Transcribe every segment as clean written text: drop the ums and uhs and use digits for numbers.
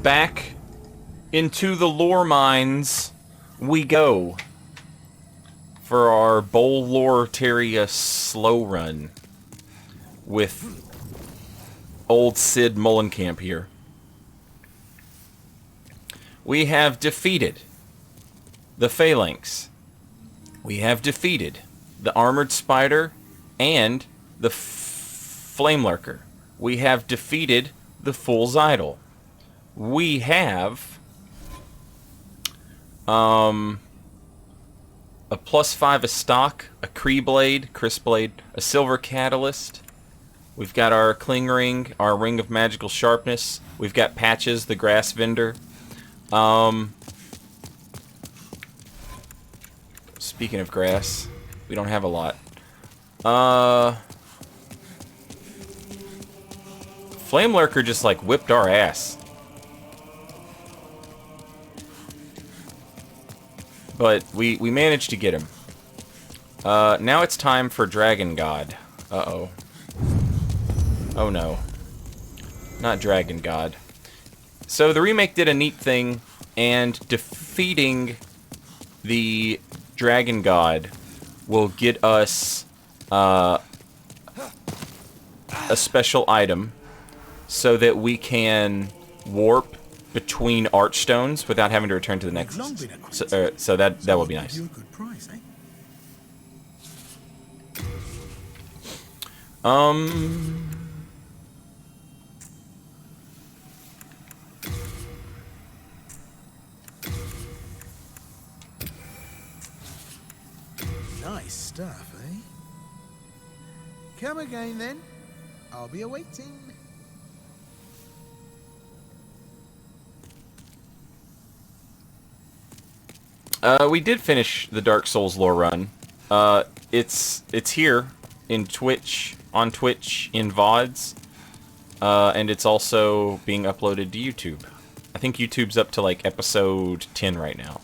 back into the lore mines we go for our Bolorteria slow run with old Sid Mullenkamp here. We have defeated the Phalanx. We have defeated the Armored Spider and the Flame Lurker. We have defeated the Fool's Idol. We have a +5 a stock, a Kree Blade, Chris Blade, a Silver Catalyst. We've got our Cling Ring, our Ring of Magical Sharpness. We've got Patches, the Grass Vendor. Speaking of grass, we don't have a lot. Flame Lurker just like whipped our ass. But we managed to get him. Now it's time for Dragon God. Uh-oh. Oh no. Not Dragon God. So the remake did a neat thing, and defeating the Dragon God will get us a special item so that we can warp between Archstones without having to return to the Nexus. So that will be nice. Nice stuff, eh? Come again then. I'll be awaiting. We did finish the Dark Souls lore run. It's here in Twitch, on Twitch, in VODs, and it's also being uploaded to YouTube. I think YouTube's up to like episode 10 right now,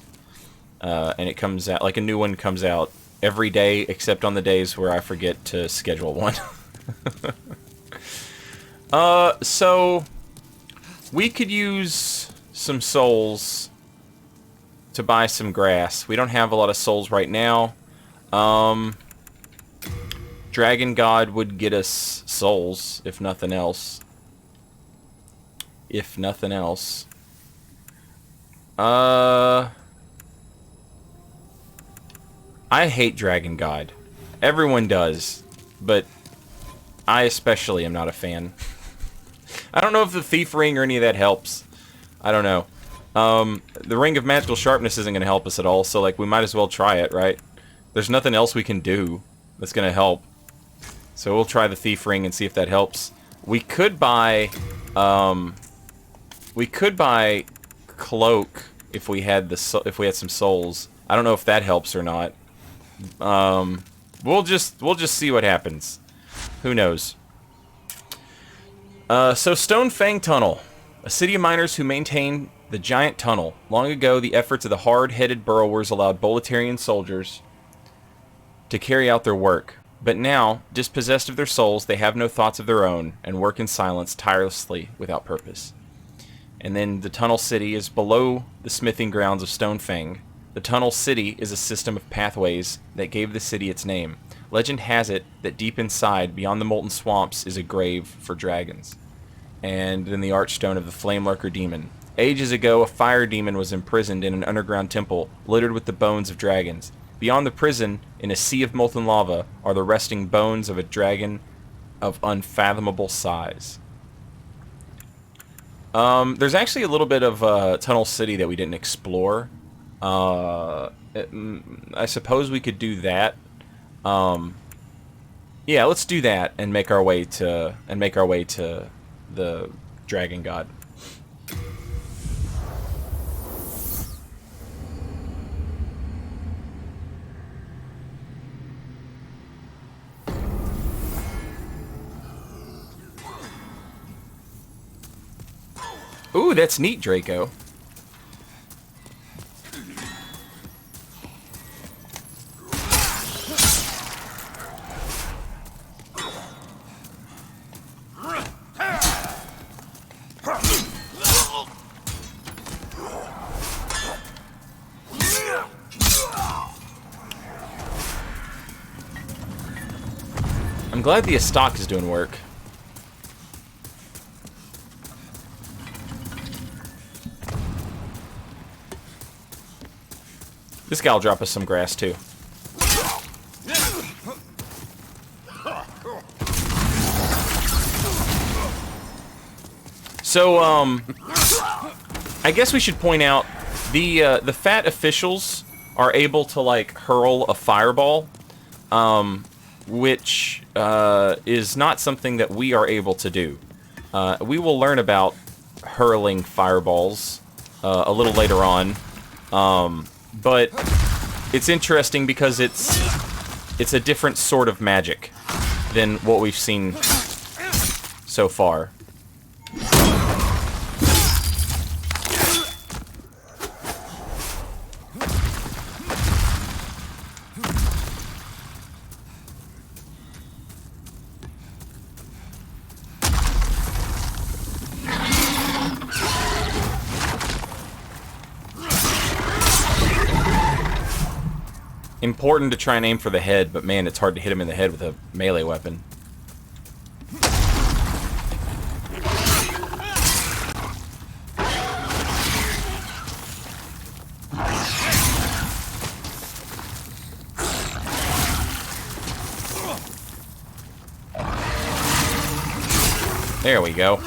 and it comes out like a new one comes out every day except on the days where I forget to schedule one. So we could use some souls to buy some grass. We don't have a lot of souls right now. Dragon God would get us souls, if nothing else. If nothing else. I hate Dragon God. Everyone does, but I especially am not a fan. I don't know if the Thief Ring or any of that helps. I don't know. The Ring of Magical Sharpness isn't going to help us at all, so like we might as well try it, right? There's nothing else we can do that's going to help. So we'll try the Thief Ring and see if that helps. We could buy Cloak if we had some souls. I don't know if that helps or not. We'll just see what happens. Who knows? So Stone Fang Tunnel, a city of miners who maintain the giant tunnel. Long ago, the efforts of the hard-headed burrowers allowed Bolortarian soldiers to carry out their work. But now, dispossessed of their souls, they have no thoughts of their own and work in silence tirelessly without purpose. And then the Tunnel City is below the smithing grounds of Stone Fang. The Tunnel City is a system of pathways that gave the city its name. Legend has it that deep inside, beyond the molten swamps, is a grave for dragons. And then the Archstone of the Flame Lurker Demon. Ages ago, a fire demon was imprisoned in an underground temple, littered with the bones of dragons. Beyond the prison, in a sea of molten lava, are the resting bones of a dragon of unfathomable size. There's actually a little bit of Tunnel City that we didn't explore. I suppose we could do that. Yeah, let's do that and make our way to the Dragon God. Ooh, that's neat, Draco. glad the stock is doing work. This guy will drop us some grass, too. So, I guess we should point out the fat officials are able to, like, hurl a fireball, which is not something that we are able to do. We will learn about hurling fireballs a little later on, but it's interesting because it's a different sort of magic than what we've seen so far. Important to try and aim for the head, but man, it's hard to hit him in the head with a melee weapon. There we go.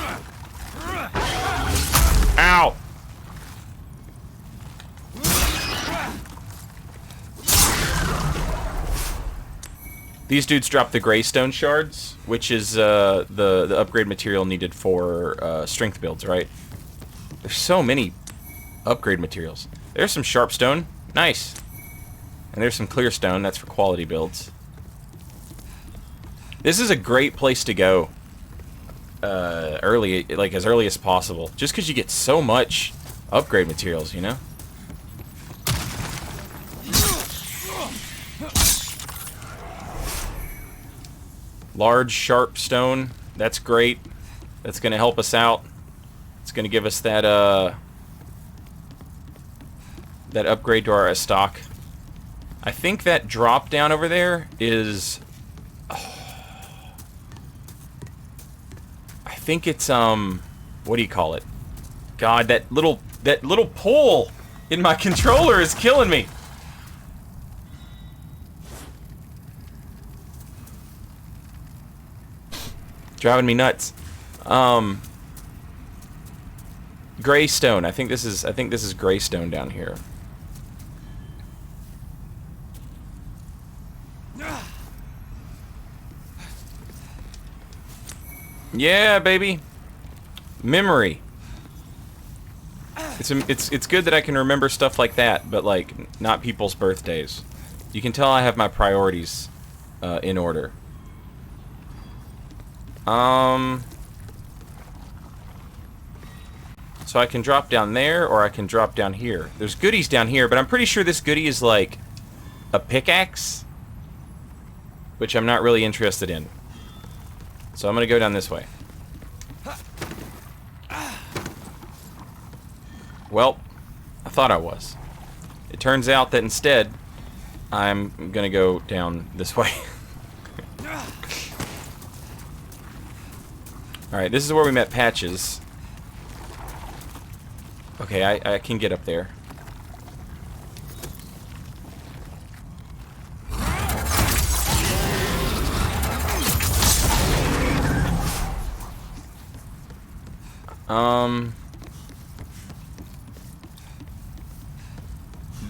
Ow! These dudes drop the Graystone Shards, which is the upgrade material needed for strength builds, right? There's so many upgrade materials. There's some Sharpstone. Nice. And there's some Clearstone. That's for quality builds. This is a great place to go early, like as early as possible. Just because you get so much upgrade materials, you know? Large, sharp stone. That's great. That's going to help us out. It's going to give us that that upgrade to our stock. I think that drop down over there is... I think it's, what do you call it? God, that little pull in my controller is killing me. Driving me nuts. Graystone. I think this is Graystone down here. Yeah, baby. Memory. It's good that I can remember stuff like that, but like not people's birthdays. You can tell I have my priorities in order. So I can drop down there, or I can drop down here. There's goodies down here, but I'm pretty sure this goodie is like a pickaxe, which I'm not really interested in. So I'm gonna go down this way. Well, I thought I was. It turns out that instead, I'm gonna go down this way. Alright, this is where we met Patches. Okay, I can get up there.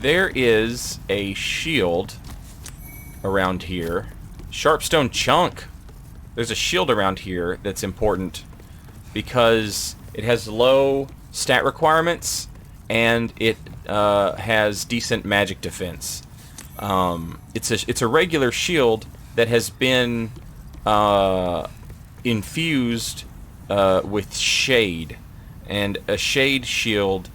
There is a shield around here. Sharpstone chunk. There's a shield around here that's important because it has low stat requirements and it has decent magic defense. It's a regular shield that has been infused with shade, and a shade shield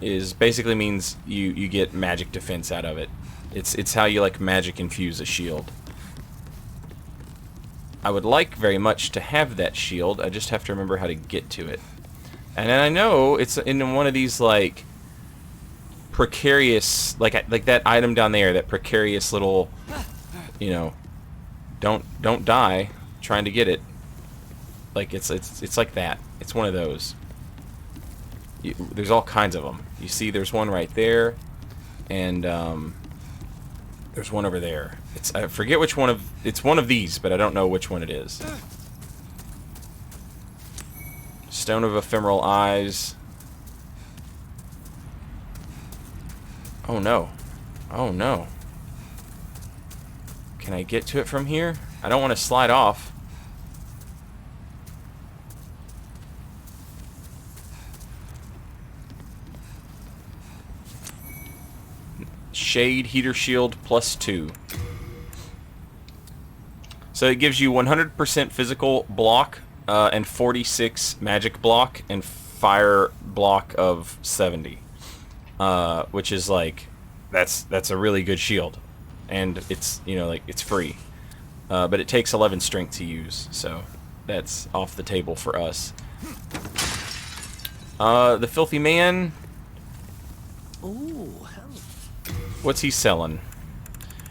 is basically means you get magic defense out of it. It's how you like magic infuse a shield. I would like very much to have that shield. I just have to remember how to get to it. And then I know it's in one of these like precarious, like that item down there, that precarious little, you know, don't die trying to get it. Like it's like that. It's one of those. There's all kinds of them. You see, there's one right there, and there's one over there. I forget which one of it's one of these, but I don't know which one it is. Stone of Ephemeral Eyes. Oh no. Oh no. Can I get to it from here? I don't want to slide off. Shade Heater Shield +2. So it gives you 100% physical block and 46 magic block and fire block of 70. Which is like that's a really good shield. And it's, you know, like it's free. But it takes 11 strength to use, so that's off the table for us. The Filthy Man. Ooh, hello. What's he selling?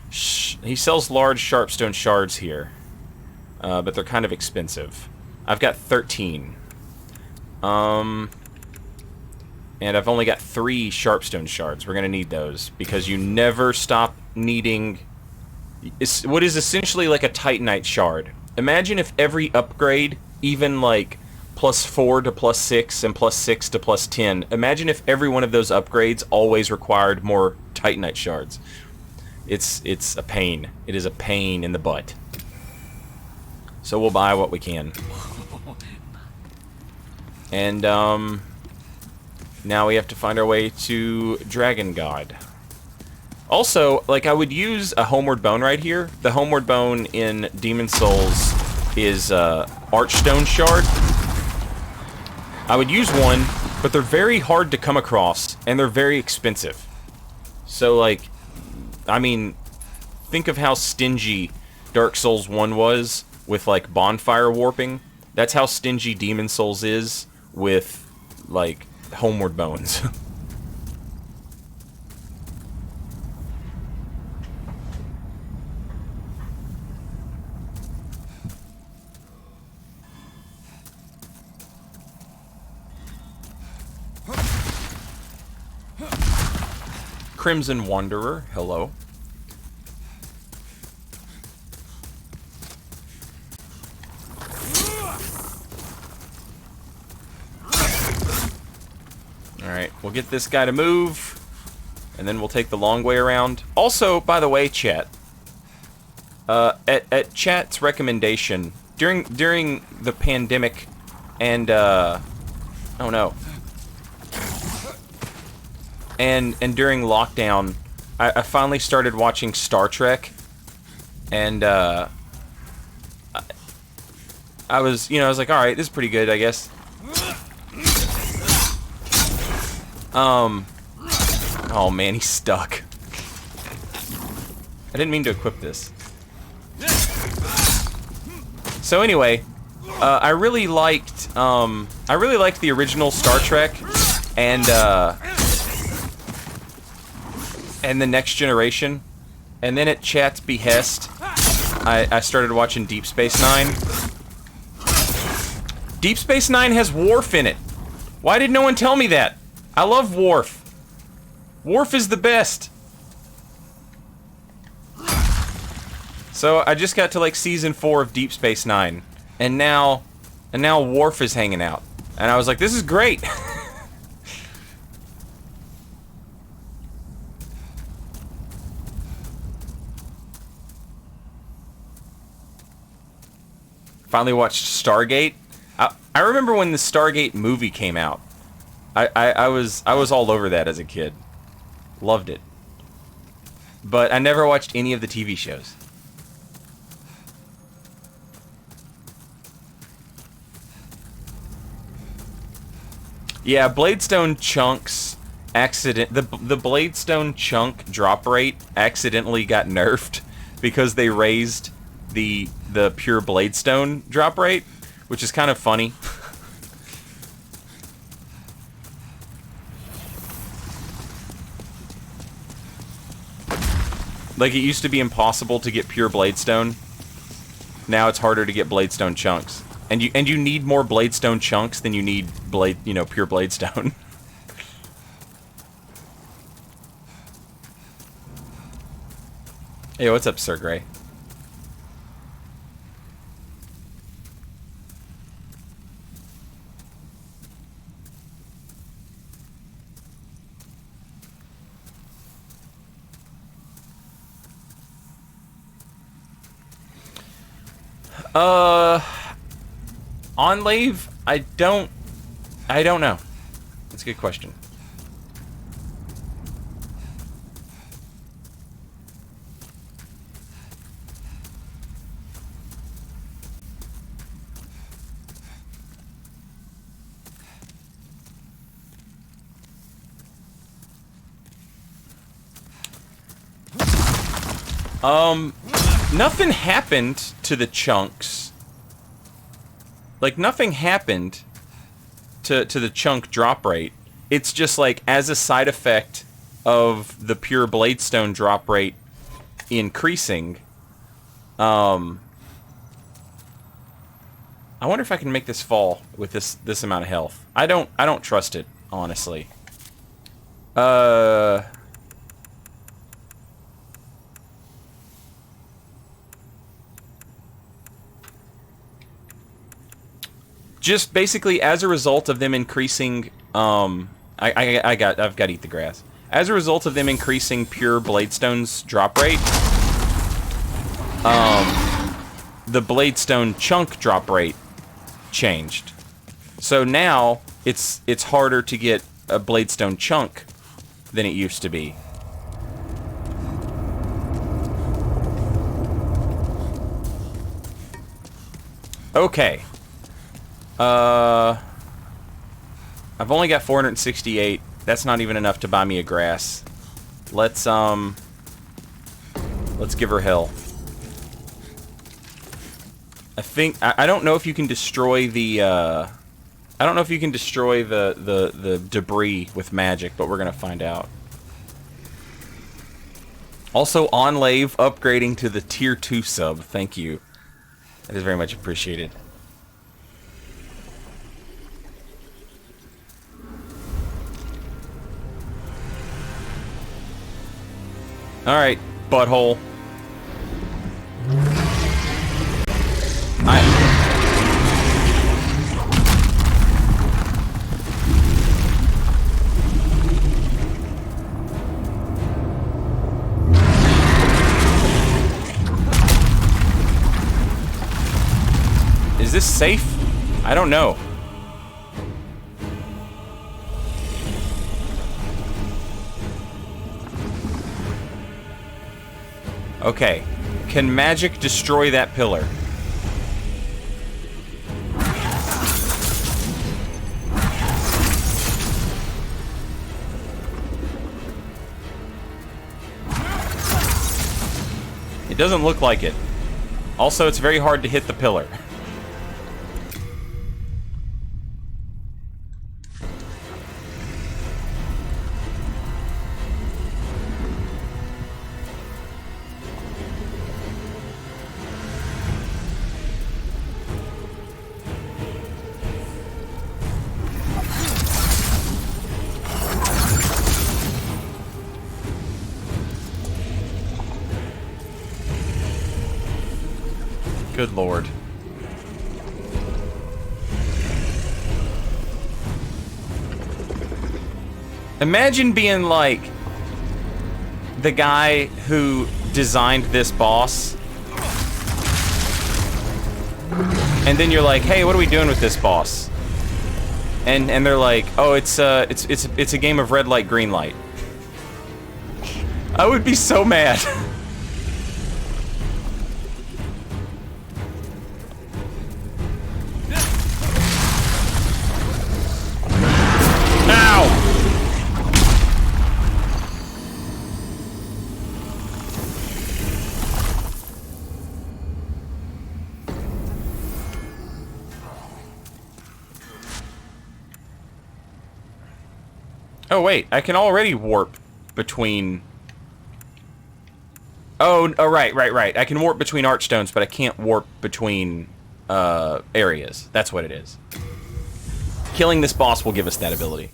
He sells large Sharpstone Shards here. But they're kind of expensive. I've got 13. And I've only got 3 Sharpstone Shards. We're going to need those, because you never stop needing what is essentially like a Titanite Shard. Imagine if every upgrade, even like +4 to +6 and +6 to +10, imagine if every one of those upgrades always required more Titanite Shards. It's a pain. It is a pain in the butt. So we'll buy what we can. And now we have to find our way to Dragon God. Also, like, I would use a Homeward Bone right here. The Homeward Bone in Demon Souls is Archdemon Shard. I would use one, but they're very hard to come across, and they're very expensive. So, like, I mean, think of how stingy Dark Souls 1 was with, like, bonfire warping. That's how stingy Demon Souls is with, like, Homeward Bones. Crimson Wanderer, hello. Alright, we'll get this guy to move, and then we'll take the long way around. Also, by the way, chat, at chat's recommendation, during the pandemic and, oh no. And during lockdown, I finally started watching Star Trek, and I was like, all right, this is pretty good, I guess. Oh man, he's stuck. I didn't mean to equip this. So anyway, I really liked the original Star Trek, and the Next Generation, and then at chat's behest, I started watching Deep Space Nine. Deep Space Nine has Worf in it. Why did no one tell me that? I love Worf. Worf is the best. So I just got to like season 4 of Deep Space Nine, and now Worf is hanging out, and I was like, this is great. Finally watched Stargate. I remember when the Stargate movie came out. I was all over that as a kid. Loved it. But I never watched any of the TV shows. Yeah, Bladestone chunks the Bladestone chunk drop rate accidentally got nerfed because they raised the pure Bladestone drop rate, which is kind of funny. Like, it used to be impossible to get pure Bladestone, now it's harder to get Bladestone chunks. And you need more Bladestone chunks than you need pure Bladestone. Hey, what's up, Sir Gray? On Lave, I don't know. That's a good question. Nothing happened to the chunks. Like, nothing happened to the chunk drop rate. It's just, like, as a side effect of the pure Bladestone drop rate increasing, I wonder if I can make this fall with this amount of health. I don't trust it, honestly. Just basically as a result of them increasing, I've got to eat the grass. As a result of them increasing pure Bladestone's drop rate, the Bladestone chunk drop rate changed. So now it's harder to get a Bladestone chunk than it used to be. Okay. I've only got 468. That's not even enough to buy me a grass. Let's give her hell. I think I don't know if you can destroy the I don't know if you can destroy the debris with magic, but we're gonna find out. Also, on Lave upgrading to the tier 2 sub. Thank you. That is very much appreciated. Alright, butthole. Is this safe? I don't know. Okay. Can magic destroy that pillar? It doesn't look like it. Also, it's very hard to hit the pillar. Good lord. Imagine being like the guy who designed this boss, and then you're like, "Hey, what are we doing with this boss?" And they're like, "Oh, it's a game of red light, green light." I would be so mad. Oh wait, I can already warp between... Oh, right. I can warp between archstones, but I can't warp between areas. That's what it is. Killing this boss will give us that ability.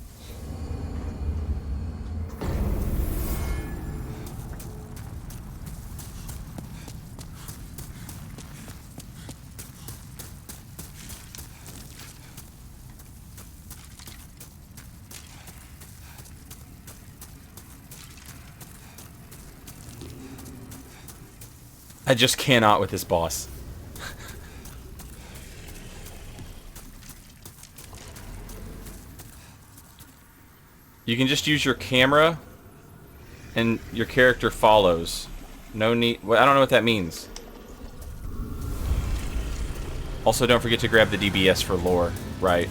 I just cannot with this boss. You can just use your camera and your character follows. No need... Well, I don't know what that means. Also, don't forget to grab the DBS for lore. Right.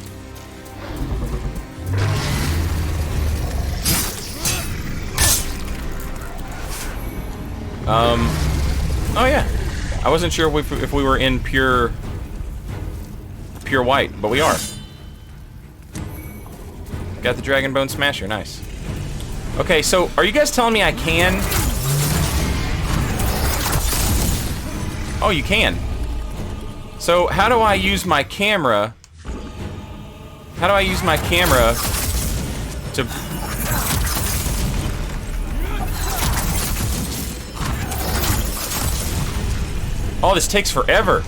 Oh yeah. I wasn't sure if we were in pure white, but we are. Got the Dragon Bone Smasher, nice. Okay, so are you guys telling me I can? Oh, you can. So how do I use my camera? How do I use my camera to... Oh, this takes forever.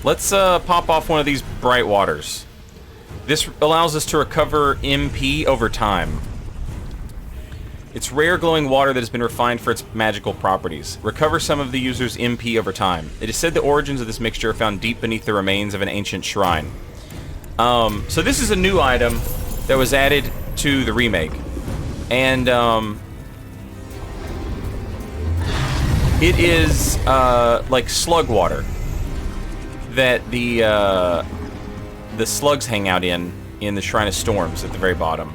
Let's pop off one of these bright waters. This allows us to recover MP over time. It's rare glowing water that has been refined for its magical properties. Recover some of the user's MP over time. It is said the origins of this mixture are found deep beneath the remains of an ancient shrine. So this is a new item that was added to the remake. And it is like slug water that the slugs hang out in the Shrine of Storms at the very bottom.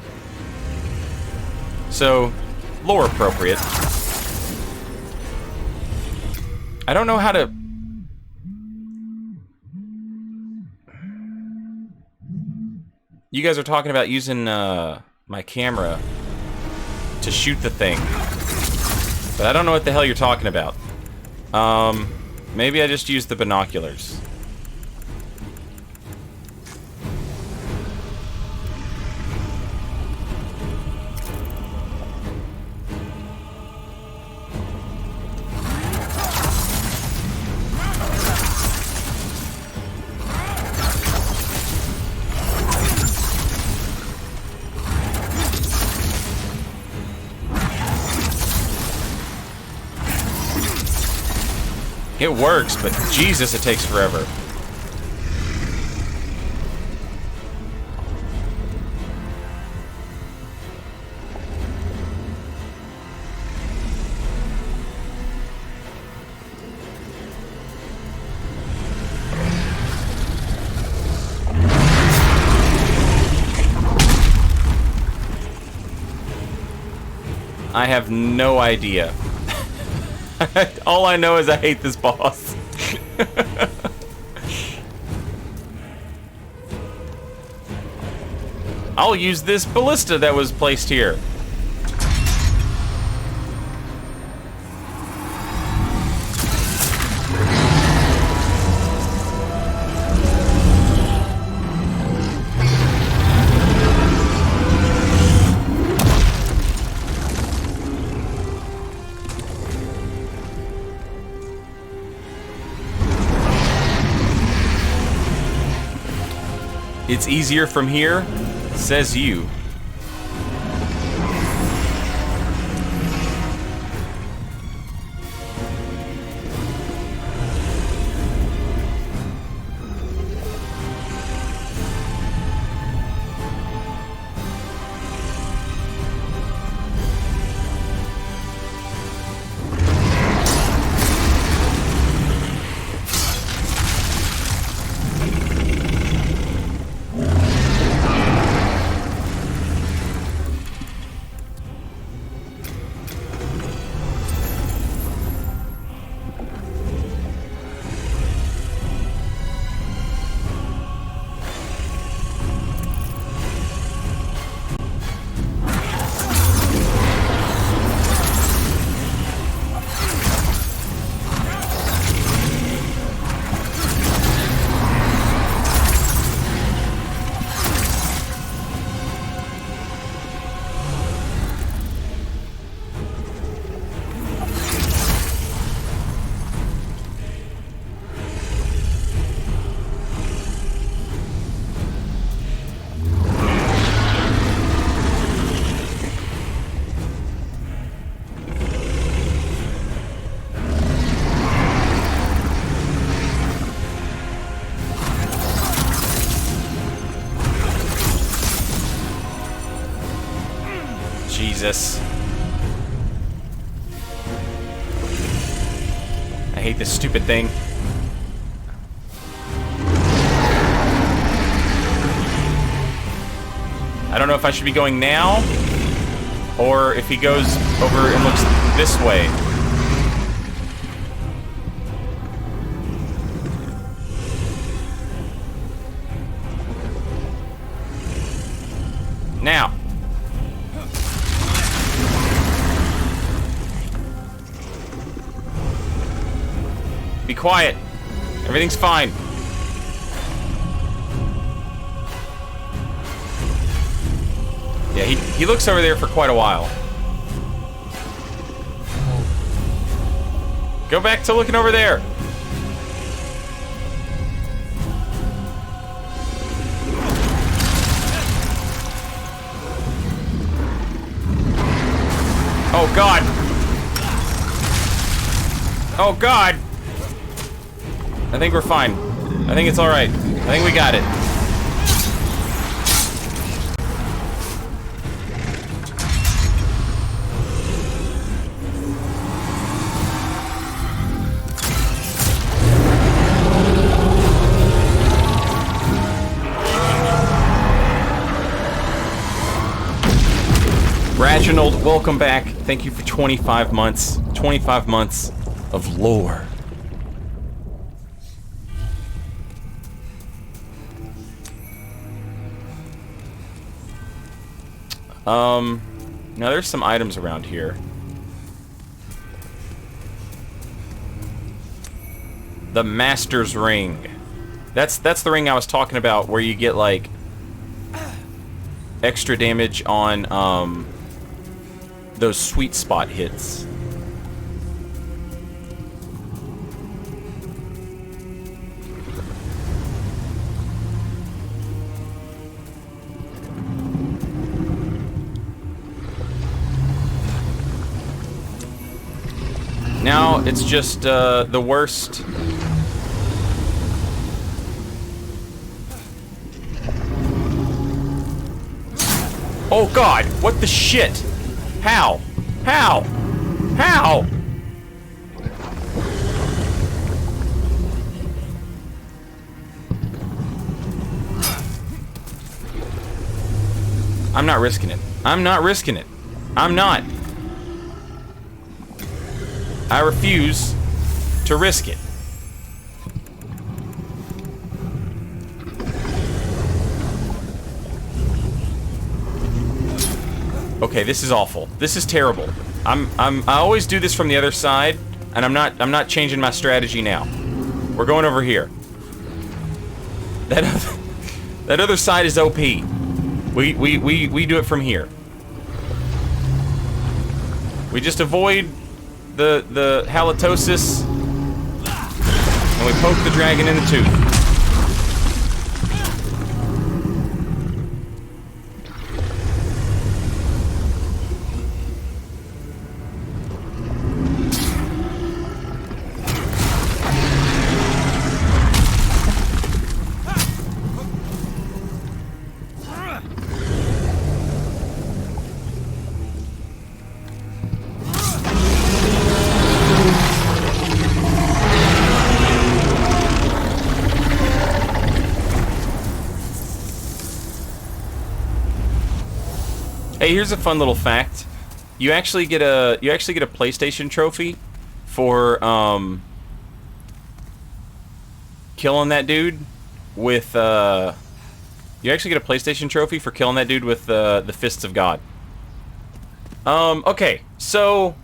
So, lore appropriate. I don't know how to... You guys are talking about using my camera to shoot the thing. But I don't know what the hell you're talking about. Maybe I just used the binoculars. It works, but Jesus, it takes forever. I have no idea. All I know is I hate this boss. I'll use this ballista that was placed here. It's easier from here, says you. Jesus. I hate this stupid thing. I don't know if I should be going now, or if he goes over and looks this way. Now. Be quiet. Everything's fine. Yeah, he looks over there for quite a while. Go back to looking over there. Oh God. Oh God. I think we're fine. I think it's all right. I think we got it. Reginald, welcome back. Thank you for 25 months. 25 months of lore. Now there's some items around here. The Master's Ring. That's the ring I was talking about, where you get like extra damage on those sweet spot hits. Now it's just the worst. Oh God, what the shit? How? How? How? I'm not risking it. I'm not risking it. I'm not. I refuse to risk it. Okay, this is awful. This is terrible. I always do this from the other side, and I'm not changing my strategy now. We're going over here. That other side is OP. We do it from here. We just avoid the halitosis, and we poke the dragon in the tooth. Hey, here's a fun little fact. You actually get a PlayStation trophy for killing that dude with you actually get a PlayStation trophy for killing that dude with the Fists of God. Okay, so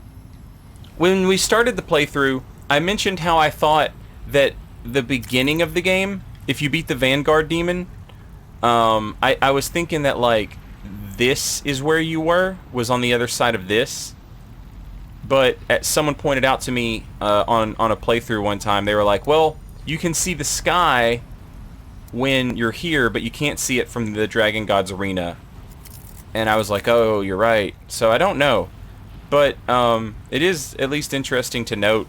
when we started the playthrough, I mentioned how I thought that the beginning of the game, if you beat the Vanguard demon, I was thinking that like this is where you was on the other side of this. But someone pointed out to me on a playthrough one time, they were like, well, you can see the sky when you're here, but you can't see it from the Dragon God's arena. And I was like, oh, you're right. So I don't know. But it is at least interesting to note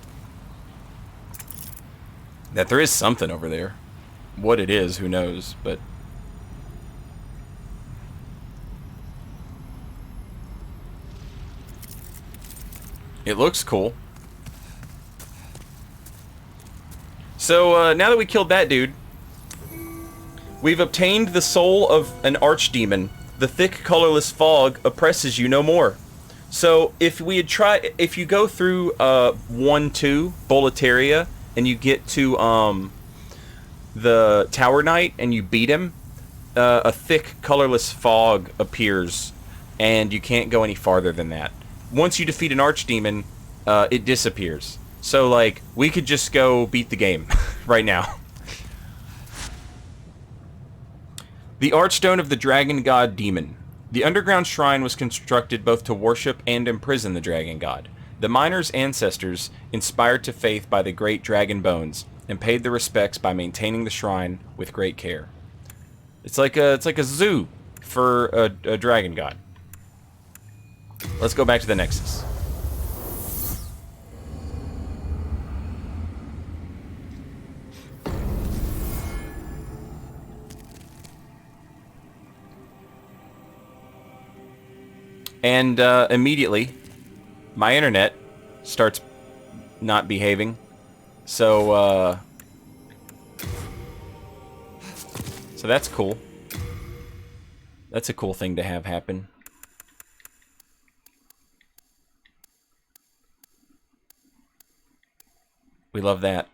that there is something over there. What it is, who knows, but... It looks cool. So, now that we killed that dude, we've obtained the soul of an archdemon. The thick, colorless fog oppresses you no more. So, if we had tried... If you go through 1-2, Boletaria, and you get to the Tower Knight, and you beat him, a thick, colorless fog appears, and you can't go any farther than that. Once you defeat an archdemon, it disappears. So, like, we could just go beat the game right now. The Archstone of the Dragon God Demon. The underground shrine was constructed both to worship and imprison the dragon god. The miners' ancestors, inspired to faith by the great dragon bones, and paid their respects by maintaining the shrine with great care. It's like a zoo for a dragon god. Let's go back to the Nexus. And immediately, my internet starts not behaving. So that's cool. That's a cool thing to have happen. We love that.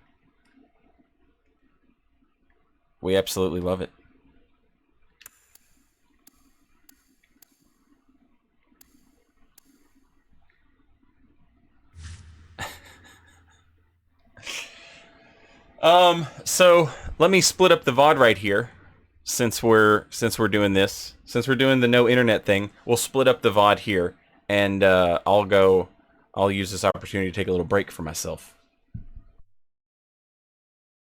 We absolutely love it. So let me split up the VOD right here, since we're doing this. Since we're doing the no internet thing, we'll split up the VOD here, and I'll use this opportunity to take a little break for myself.